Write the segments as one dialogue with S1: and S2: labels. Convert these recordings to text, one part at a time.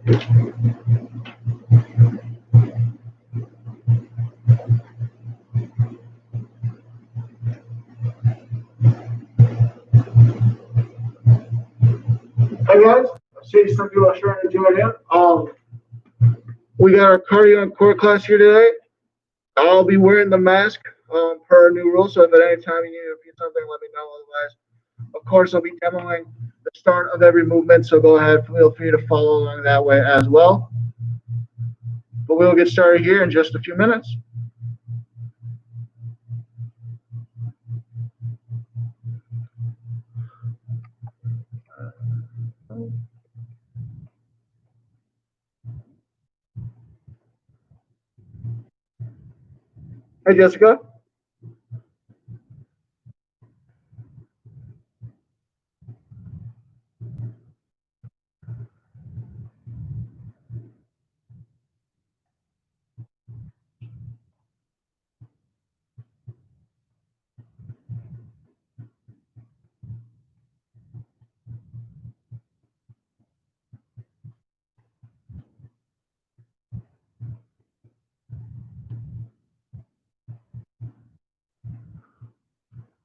S1: Hey guys, I see some people are starting to join in. We got our cardio and core class here today. I'll be wearing the mask per new rule, so if at any time you need to repeat something, let me know. Otherwise, of course, I'll be demoing the start of every movement, so go ahead, feel free to follow along that way as well. But we'll get started here in just a few minutes. Hey, Jessica.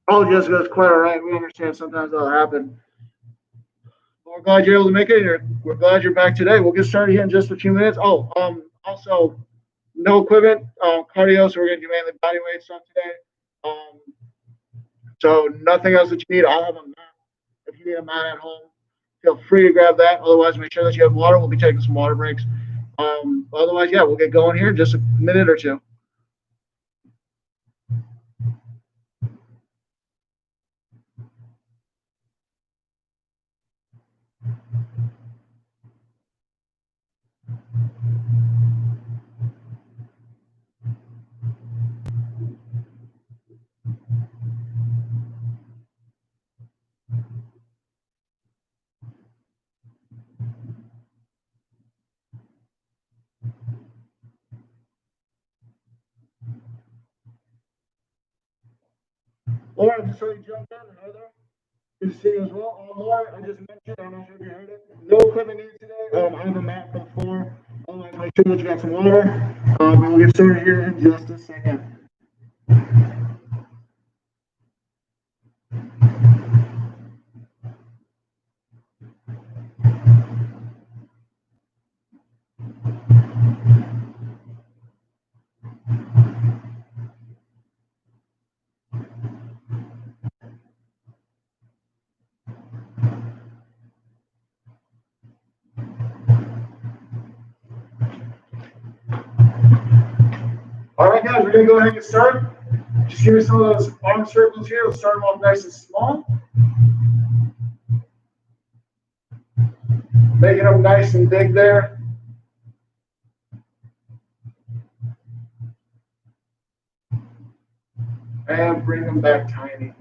S1: Oh, Jessica, it's quite all right. We understand sometimes that'll happen. We're glad you're able to make it here. We're glad you're back today. We'll get started here in just a few minutes. Also, no equipment, cardio, so we're going to do mainly body weight stuff today. So nothing else that you need. I'll have a mat. If you need a mat at home, feel free to grab that. Otherwise, make sure that you have water. We'll be taking some water breaks. Otherwise, yeah, we'll get going here in just a minute or two. Laura, just so you jumped in, hi there. Good to see you as well. Laura, I just mentioned, I'm not sure if you heard it. No equipment needed today. I have a mat for the floor. Otherwise, make sure that you got some water. And we'll get started here in just a second. All right, guys, we're going to go ahead and get started. Just give me some of those arm circles here. We'll start them off nice and small. Making them nice and big there. And bring them back tiny.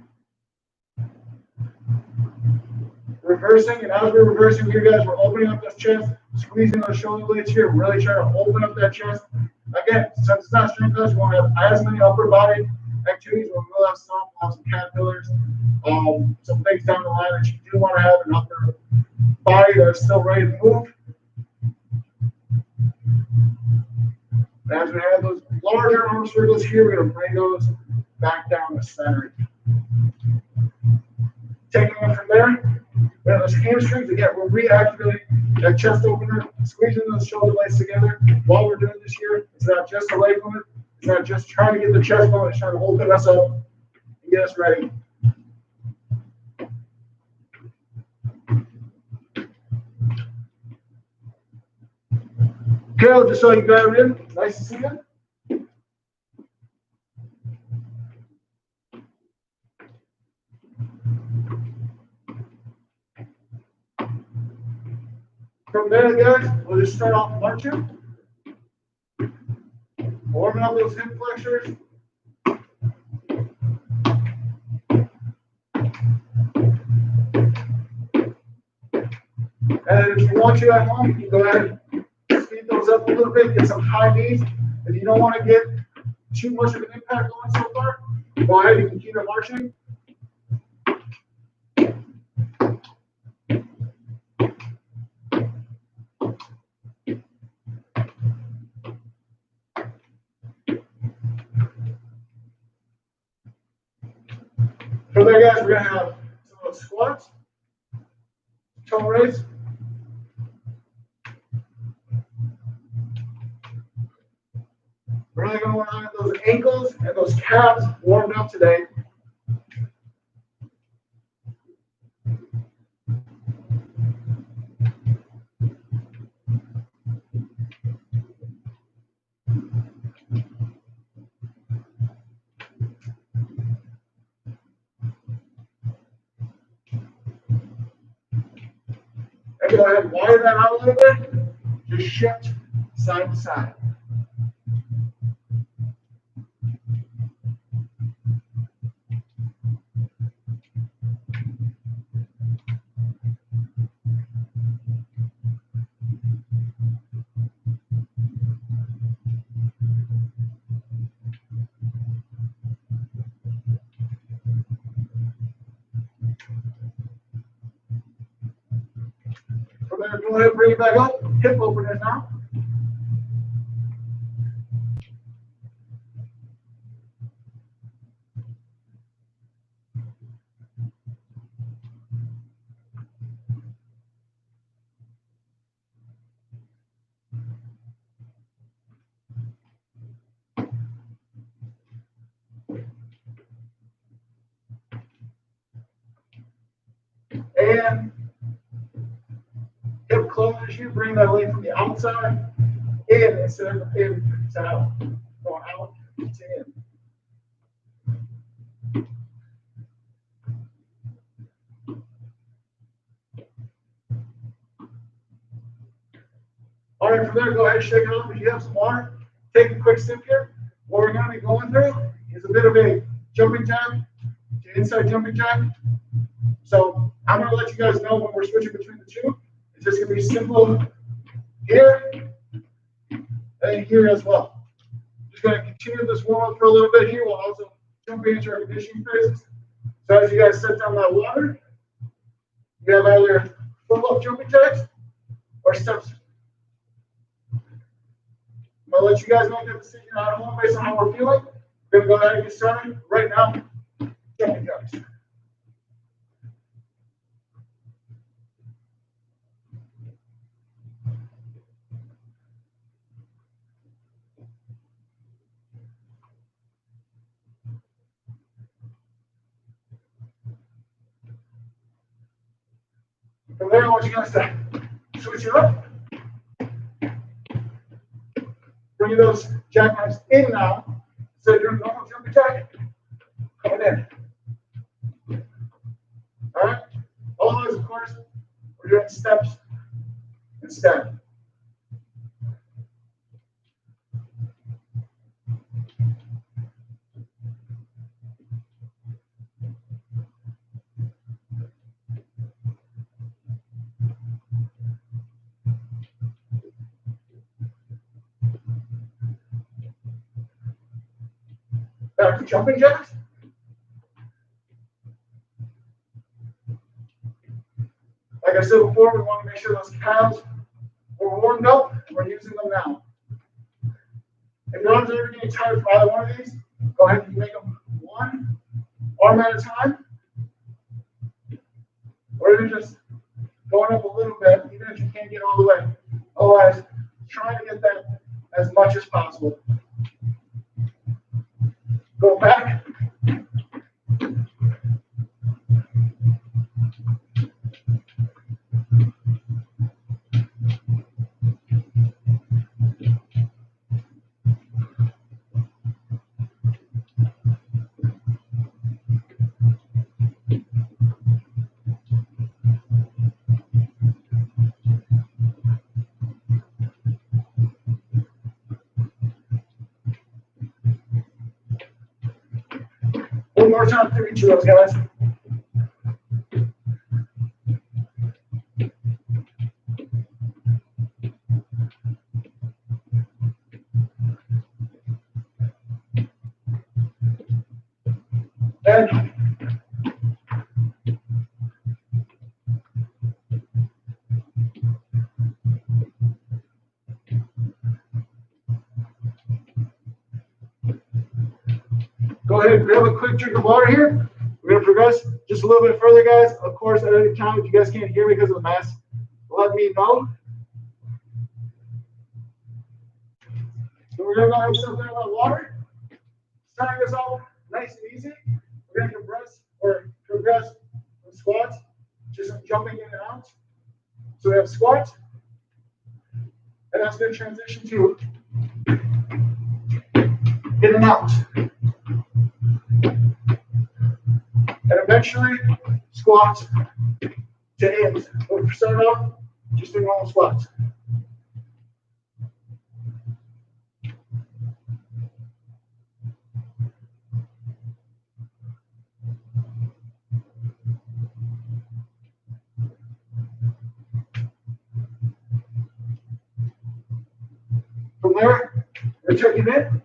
S1: Reversing, and as we're reversing here, guys, we're opening up this chest, squeezing those shoulder blades here, really trying to open up that chest. Again, since it's not strength class, we won't have as many upper body activities. We'll have some, some caterpillars, some things down the line that you do want to have an upper body that's still ready to move. And as we have those larger arm circles here, we're going to bring those back down the center. Taking it from there, we have those hamstrings. Again, we're reactivating that chest opener, squeezing those shoulder blades together while we're doing this here. It's not just a leg movement. It's not just trying to get the chest going. It's trying to open us up and get us ready. Carol, just so you grab it in. Nice to see you. From there, guys, we'll just start off marching. Warming up those hip flexors. And if you want to at home, you can go ahead and speed those up a little bit, get some high knees. If you don't want to get too much of an impact going so far, go ahead, you can keep it marching. to have some of those squats, toe raise. We're really going to want to have those ankles and those calves warmed up today. And go ahead and wire that out a little bit. Just shift side to side. From there, go ahead and bring it back up. Hip opener now. And hip closes, you bring that leg from the outside in instead of in to out. Going out to in. All right, from there, go ahead and shake it off. If you have some water, take a quick sip here. What we're going to be going through is a bit of a jumping jack, inside jumping jack. So I'm going to let you guys know when we're switching between the two. It's just going to be simple here and here as well. Just going to continue this warm up for a little bit here while also jumping into our conditioning phases. So as you guys set down that water, you have either full up jumping jacks or steps. I'm going to let you guys make that decision at home based on how we're feeling. We're going to go ahead and get started right now. Jumping jacks. From there, I want you guys to switch it up. Bring those jackknives in now. So you're normal jumping jack. Coming in. All right. All those, of course, we're doing steps instead. Back to jumping jacks. Like I said before, we want to make sure those calves were warmed up. We're using them now. If your arms are ever getting tired for either one of these, go ahead and make them one arm at a time. Or even just going up a little bit, even if you can't get all the way. Otherwise, try to get that as much as possible. Go back. One more time through each of those, guys. And go ahead and grab a quick drink of water here. We're to progress just a little bit further, guys. Of course, at any time, if you guys can't hear me because of the mask, let me know. So we're going to go ahead and start down with water. Starting this off nice and easy. We're going to progress from squats, just some jumping in and out. So we have squat, and that's going to transition to in and out. And eventually, squats to ends. But for start off, just doing normal squats. From there, we're checking in.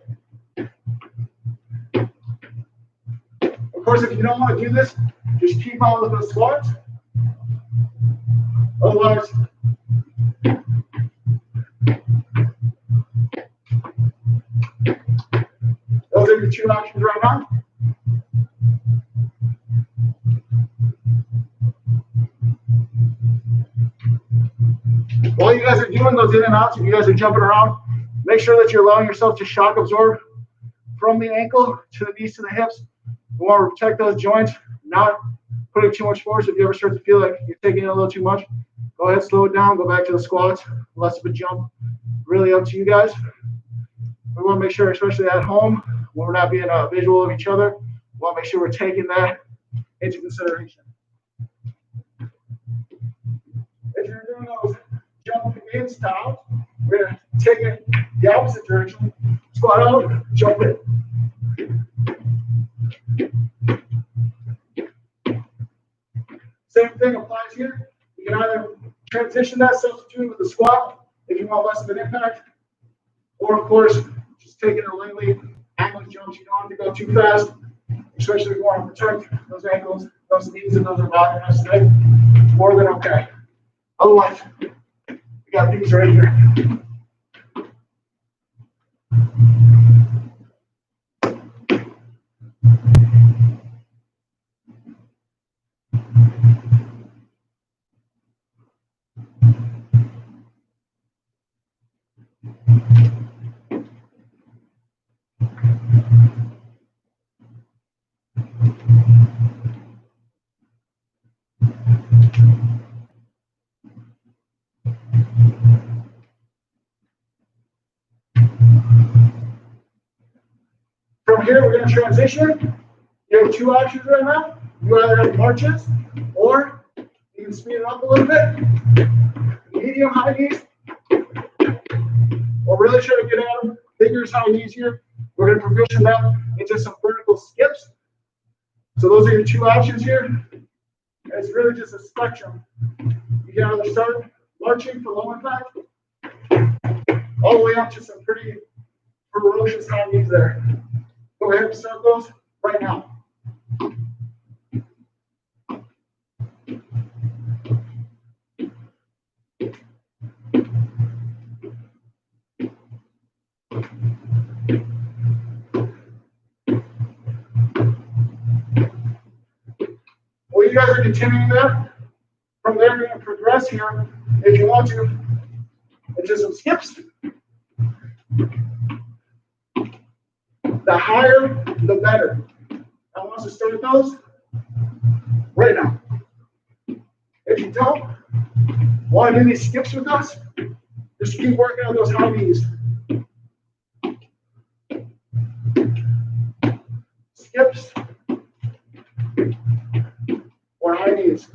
S1: Of course, if you don't want to do this, just keep on with those squats. Otherwise, those are your two options right now. While you guys are doing those in and outs, if you guys are jumping around, make sure that you're allowing yourself to shock absorb from the ankle to the knees to the hips. We want to protect those joints, not putting too much force. If you ever start to feel like you're taking it a little too much, go ahead, slow it down, go back to the squats, less of a jump. Really up to you guys. We want to make sure, especially at home, when we're not being a visual of each other, we want to make sure we're taking that into consideration. If you're doing those jumping in styles, we're going to take it the opposite direction. Squat out, jump in. Same thing applies here. You can either transition that, substitute with a squat if you want less of an impact, or of course, just taking it lightly, ankle jumps. You don't have to go too fast, especially if you want to protect those ankles, those knees, and those are bothering us today. More than okay. Otherwise, we got these right here. From here, we're going to transition. You have two options right now. You either have marches, or you can speed it up a little bit. Medium high knees, or really try to get at them. Fingers high knees here. We're going to progression that into some vertical skips. So those are your two options here. And it's really just a spectrum. You can either start marching for low impact, all the way up to some pretty ferocious high knees there. Go ahead and start those right now. Well, you guys are continuing that. From there, we're going to progress here, if you want to, into some skips. The higher, the better. I want us to start those right now. If you don't want to do these skips with us, just keep working on those high knees. Skips or high knees.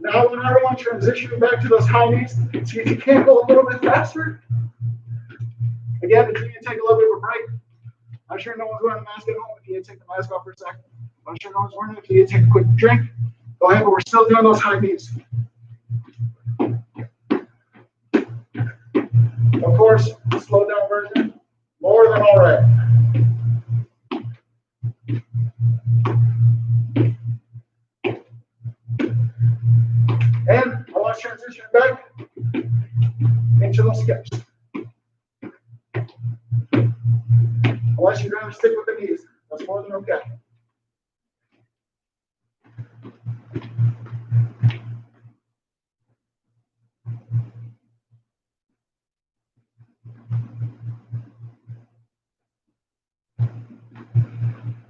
S1: Now, when I want to transition back to those high knees, see if you can't go a little bit faster. Again, if you need to take a little bit of a break, I'm sure no one's wearing a mask at home. If you need to take the mask off for a second, I'm sure no one's wearing it. If you need to take a quick drink, go ahead, but we're still doing those high knees. Of course, the slow down version, more than all right. And I want to transition back skips. Unless you'd rather stick with the knees, that's more than okay.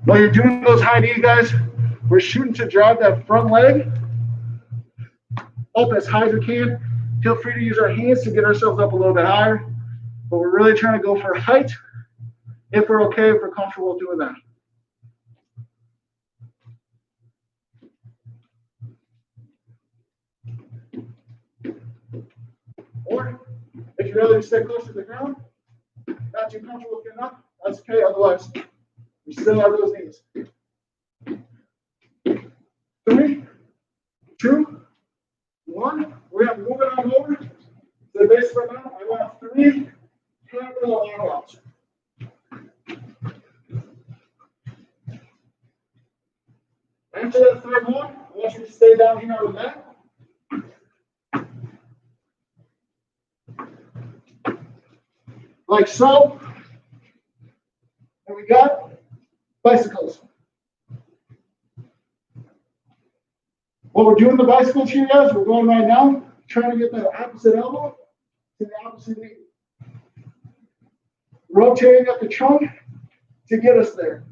S1: While you're doing those high knees, guys, we're shooting to drive that front leg up as high as we can. Feel free to use our hands to get ourselves up a little bit higher, but we're really trying to go for height if we're okay, if we're comfortable doing that. Or if you'd rather stay close to the ground, not too comfortable getting up, that's okay. Otherwise, we still have those knees. 3, 2, 1. We're going to move it on over to the base of our mat. I want 3 parallel arm outs. After that third one, I want you to stay down here on the mat. Like so. And we got bicycles. What we're doing the bicycles here, guys, we're going right now, trying to get that opposite elbow to the opposite knee. Rotating up the trunk to get us there.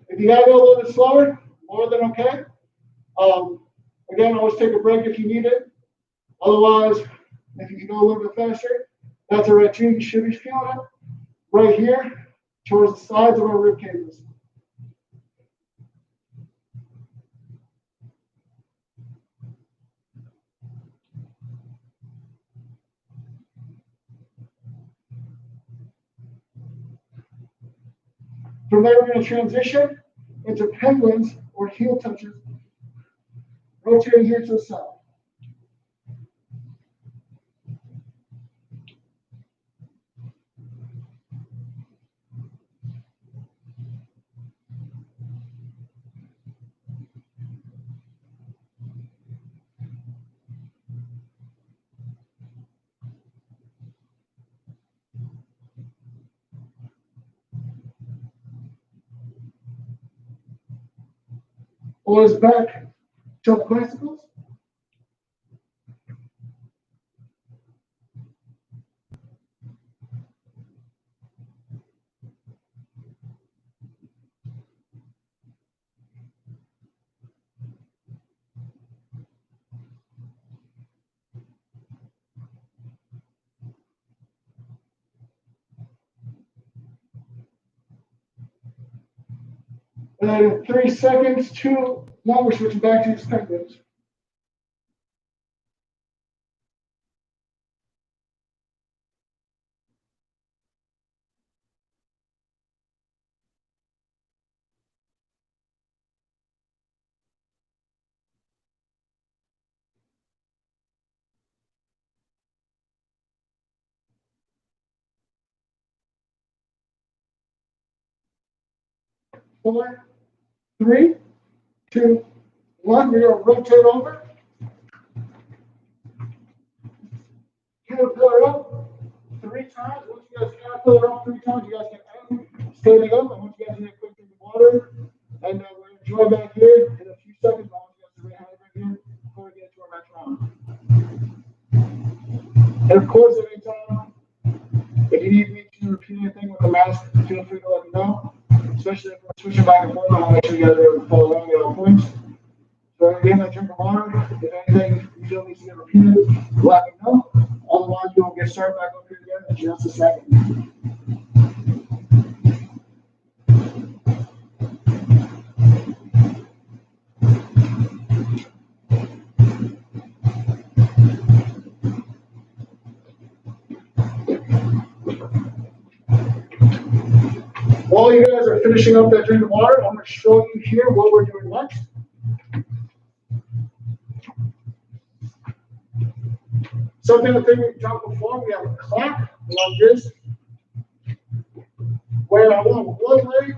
S1: If you gotta go a little bit slower, more than okay. Again, always take a break if you need it. Otherwise, if you can go a little bit faster, that's all right too. You should be feeling it right here towards the sides of our rib cages. From there, we're going to transition into penguins or heel touches, rotating here to the side. Always back to the bicycles. And then in 3 seconds, 2, 1, we're switching back to these penguins. Four, 3, 2, 1. We're going to rotate over. Caterpillar up 3 times. Once you guys caterpillar up 3 times, you guys can end standing up. I want you guys to get a quick drink of water. And we're going to join back here in a few seconds. I want you guys to read how to bring here before we get to our next round. And of course, at any time, if you need me to repeat anything with the mask, feel free to let me know. Especially if we're switching back and forth, I want to make sure you guys are able to follow along at all points. So again, I drink of water. If anything you feel needs to get repeated, let me know. Otherwise, we'll get started back up here again in just a second. While you guys are finishing up that drink of water, I'm going to show you here what we're doing next. Something I think we've done before, we have a clap like this, where I want one leg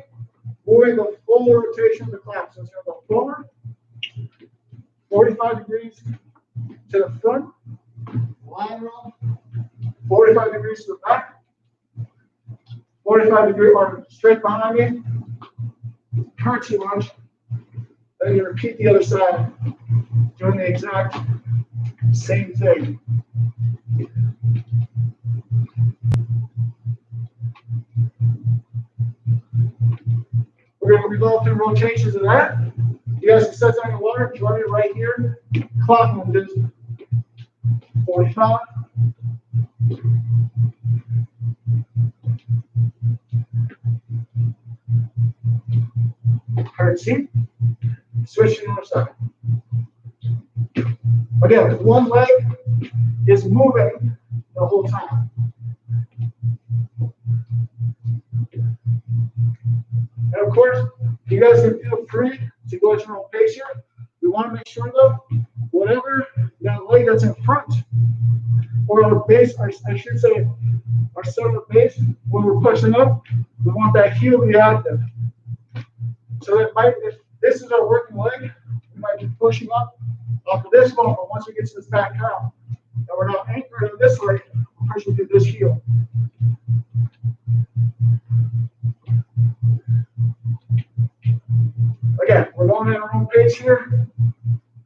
S1: moving the full rotation of the clap. So it's going to go forward, 45 degrees, to the front, lateral, 45 degrees to the back, 45 degree or straight behind me, curtsy lunge. Then you repeat the other side, doing the exact same thing. We're going to go through rotations of that. You guys can set down your water, join me right here. Clock lunges. 45. Curtsy. Switch to the other side. Again, one leg is moving the whole time. And of course, you guys can feel free to go at your own pace here. We want to make sure though, whatever that leg that's in front, or our base, I should say, our center base, when we're pushing up, we want that heel to be active. So that might, if this is our working leg, we might be pushing up off of this one, but once we get to this back out, and we're not anchored on this leg, we're pushing through this heel. Again, we're going at our own pace here.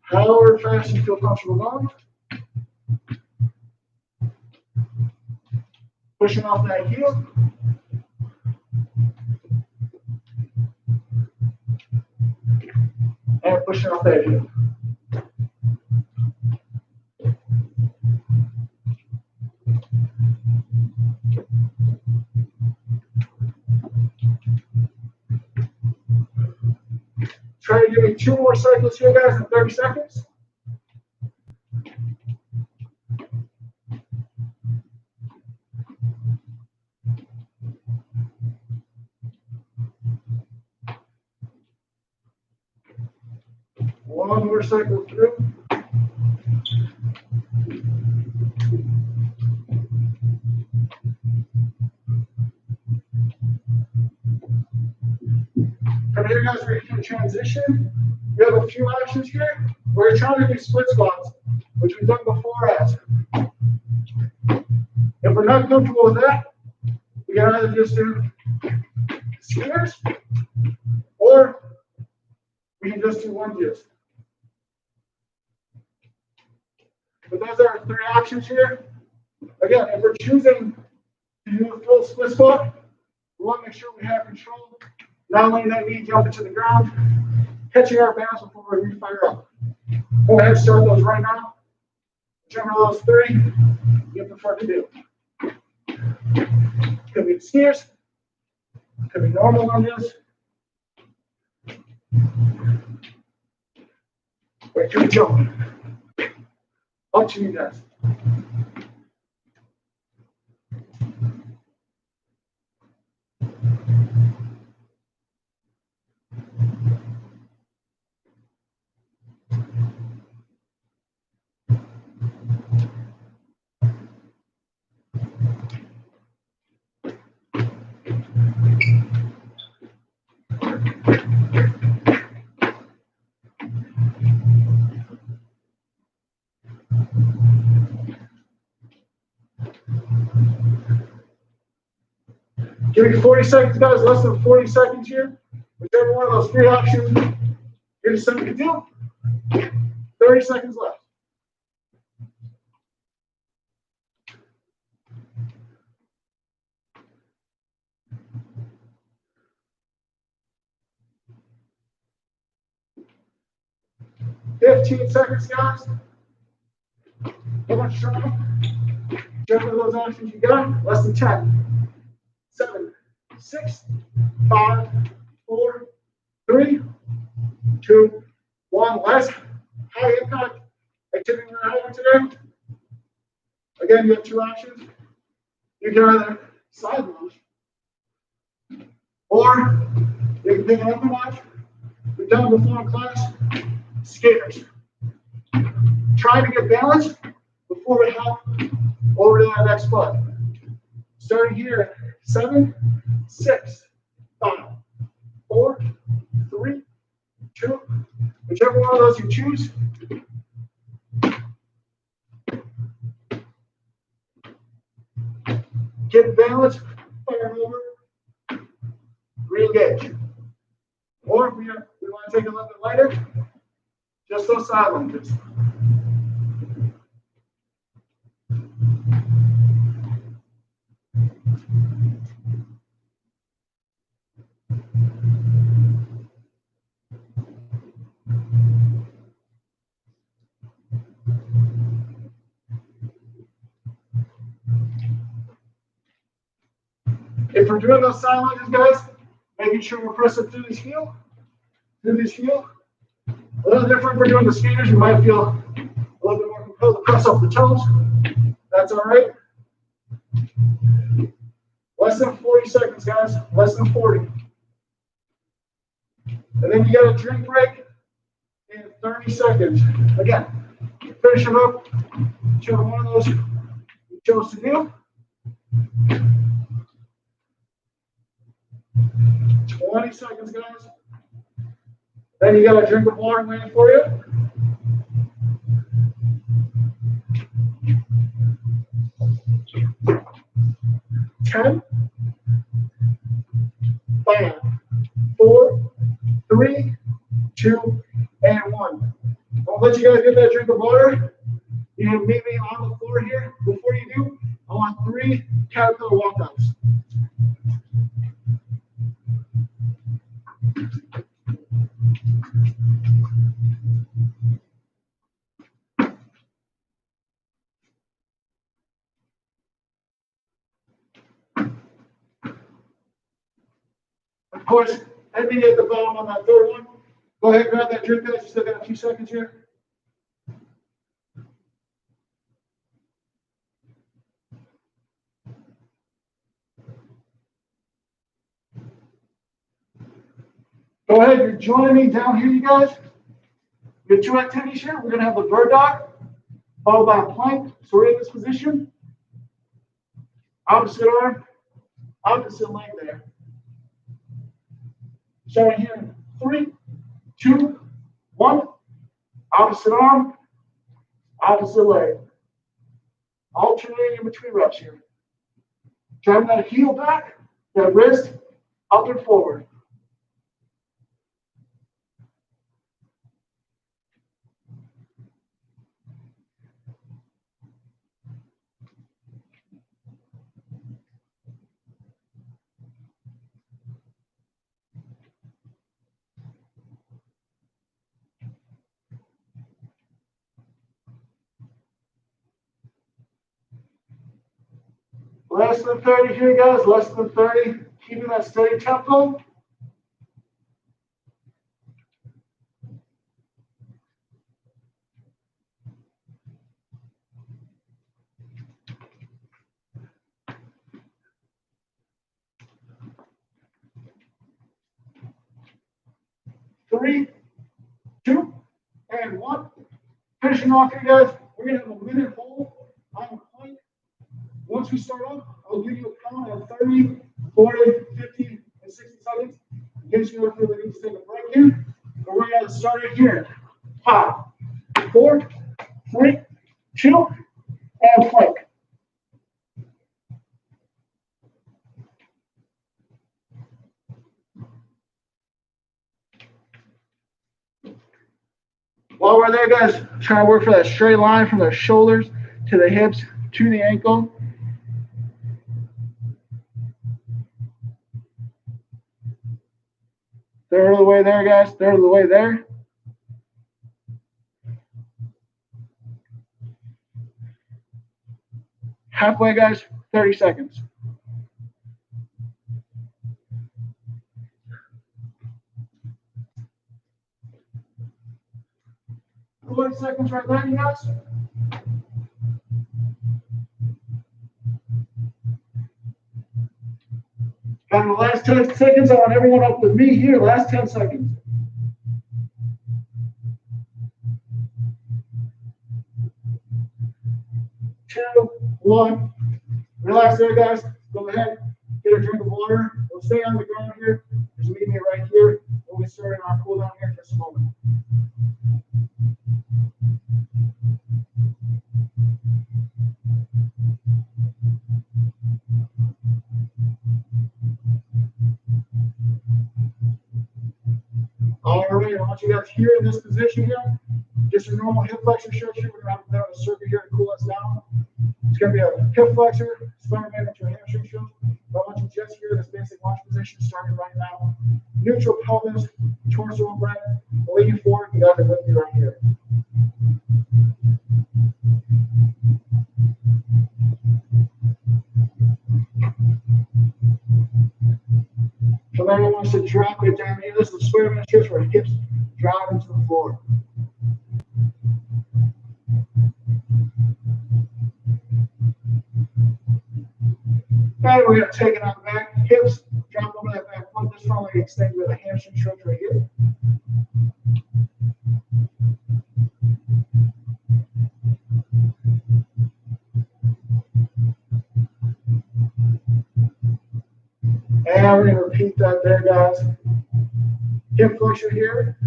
S1: However fast you feel comfortable going. Pushing off that heel. And pushing off that heel. Try to give me 2 more cycles here, guys, in 30 seconds. One more cycle through. From here, guys, we're going to transition. We have a few actions here. We're trying to do split squats, which we've done before as. If we're not comfortable with that, we can either just do skiers, or we can just do lunges. But those are our 3 options here. Again, if we're choosing to do a full split squat, we want to make sure we have control. Not letting that knee jump into the ground, catching our balance before we refire up. Go ahead and start those right now. Whichever of those 3 you prefer to do. Could be skiers, could be normal lunges, or it could be jumping. Up to you guys. Give me 40 seconds, guys, less than 40 seconds here. Whichever one of those 3 options you decide to do. 30 seconds left. $15 seconds, guys. How much time? Whichever of those options you got, less than 10. 7, 6, 5, 4, 3, 2, 1. Last high impact activity we're having today. Again, you have 2 options. You can either side lunge, or you can pick it up a notch. We've done it before in class. Skaters. Try to get balanced before we hop over to that next foot. Starting here. 7, 6, 5, 4, 3, 2, whichever one of those you choose. get balance, fire over, re-engage. Or if we want to take a little bit lighter, just those side lunges. If we're doing those side lunges, guys, making sure we're pressing through this heel, A little different if we're doing the skaters. You might feel a little bit more compelled to press off the toes. That's all right. Less than 40 seconds, guys. Less than 40. And then you got a drink break in 30 seconds. Again, finish it up. Whichever one of those you chose to do. 20 seconds, guys. Then you got a drink of water waiting for you. Ten, 5, 4, 3, 2, and 1. I'll let you guys get that drink of water. You can meet me on the floor here. Before you do, I want 3 caterpillar walkouts. Of course, ending at the bottom on that third one. Go ahead, grab that drink, guys. You still got a few seconds here. Go ahead, you're joining me down here, you guys. We have 2 activities here. We're going to have the bird dog, followed by a plank. So we're in this position. Opposite arm, opposite leg there. Starting here in 3, 2, 1. Opposite arm, opposite leg. Alternating in between reps here. Driving that heel back, that wrist up and forward. Less than 30 here, guys. Less than 30. Keeping that steady tempo. Three, 2, and 1. Finishing off here, guys. We're going to have a minute hold on the plank. Once we start off, I'll give you a count of 30, 40, 50, and 60 seconds. In case you don't feel the need to take a break here. But we're going to start it here. 5, 4, 3, 2, and plank. While we're there, guys, try to work for that straight line from the shoulders to the hips to the ankle. Third of the way there, guys. Third of the way there. Halfway, guys. 30 seconds. Seconds right there, you guys. Got the last 10 seconds. I want everyone up with me here. Last 10 seconds. 2, 1. Relax there, guys. Go ahead. Get a drink of water. We'll stay on the ground here. Just meet me right here. We'll get started on our cool down here in just a moment. want you guys here in this position here. Just a normal hip flexor stretch here. We're going to have a bit of a circuit here to cool us down. It's going to be a hip flexor, Spider-Man into a hamstring stretch. But I want you just here in this basic launch position starting right now. Neutral pelvis, torso upright, lean forward. You guys are with me right here. So then I want us to drop it down here. This is a Spider-Man stretch where hips drive into the floor. And we're going to take it on back, hips, drop over that back foot. This front leg extends with a hamstring stretch right here. And we're going to repeat that there, guys. Hip flexor here.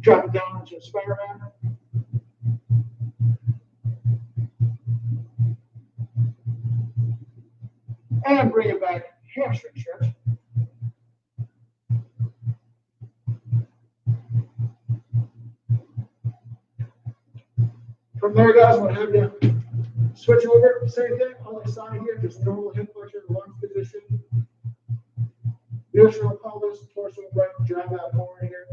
S1: Drop it down into a Spider-Man. And bring it back, hamstring stretch. From there, guys, I'm going to have you switch over. Same thing, other side here, just normal hip flexor, lunge position. Neutral pelvis, torso right, drive that forward here.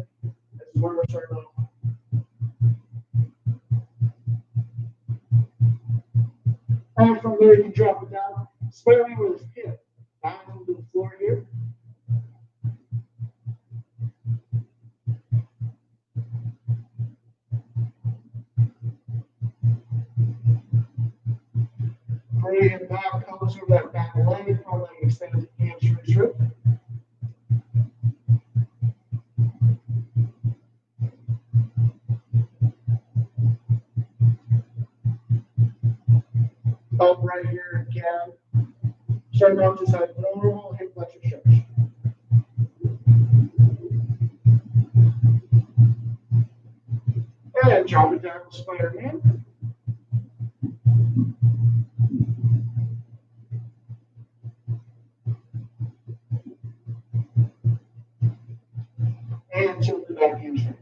S1: This is where we're starting off. And from there, you can drop it down. Spider-Man with his hip down into the floor here. Bring it back, pelvis over that back leg, front leg extended hamstring stretch. Up right here again. Starting off just like normal hip flexor stretch. And drop it down to Spider-Man. And tilt the back hamstring.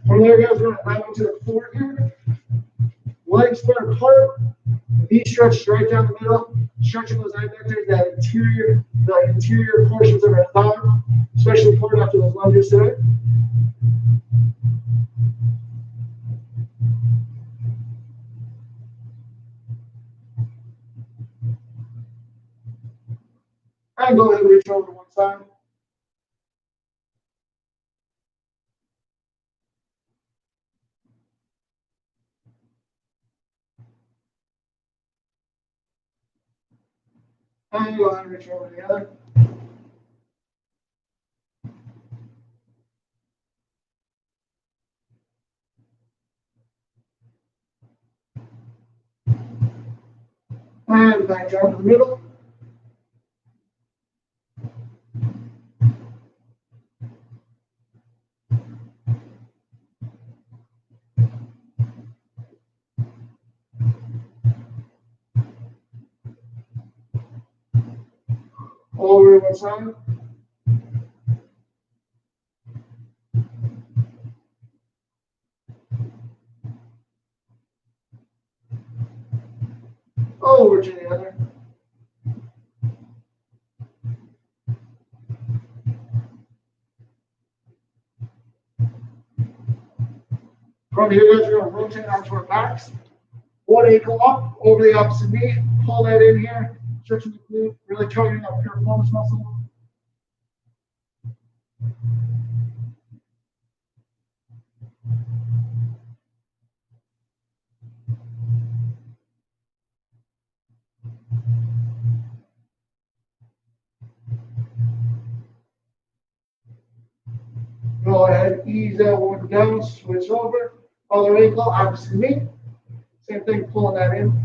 S1: From there, guys, we're going to dive into the floor here. Legs spread apart. Knee stretch straight down the middle. Stretching those adductors, the interior portions of our thigh, especially forward after those lunges today. And go ahead and reach over to one side. And go ahead and reach over to the other. And back down to the middle. Over to one side. Over to the other. From here, guys, we're going to rotate onto our backs. One ankle up over the opposite knee. Pull that in here. Stretching the glute, really targeting our piriformis muscle. Go ahead, ease that one down, switch over. Other ankle, opposite knee. Same thing, pulling that in.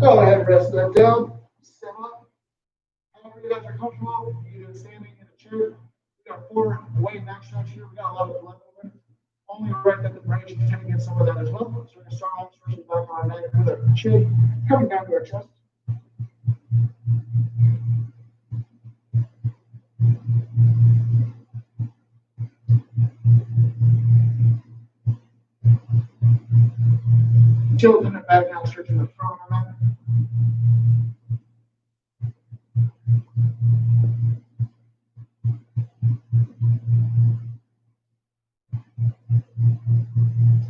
S1: Go ahead and rest that down. Sit up. However you guys are comfortable, you can standing in a chair. We got 4 weight max stretch here. We got a lot of leftover. Only right that the brain should tend to get some of that as well. So we're going to start off stretching back on our neck with our chin coming down to our chest. Tilting it back down, stretching the front of our neck.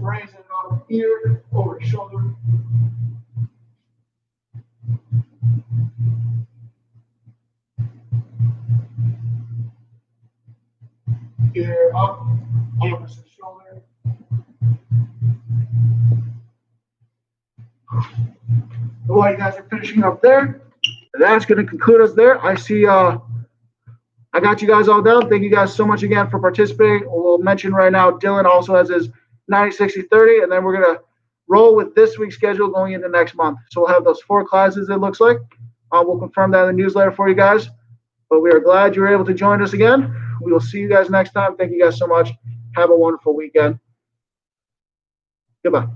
S1: Raising it up ear over shoulder. Ear up, opposite shoulder. While you guys are finishing up there, that's going to conclude us there. I see I got you guys all down. Thank you guys so much again for participating. We'll mention right now Dylan also has his 90-60-30, and then we're going to roll with this week's schedule going into next month. So we'll have those 4 classes, it looks like. We'll confirm that in the newsletter for you guys. But we are glad you were able to join us again. We will see you guys next time. Thank you guys so much. Have a wonderful weekend. Goodbye.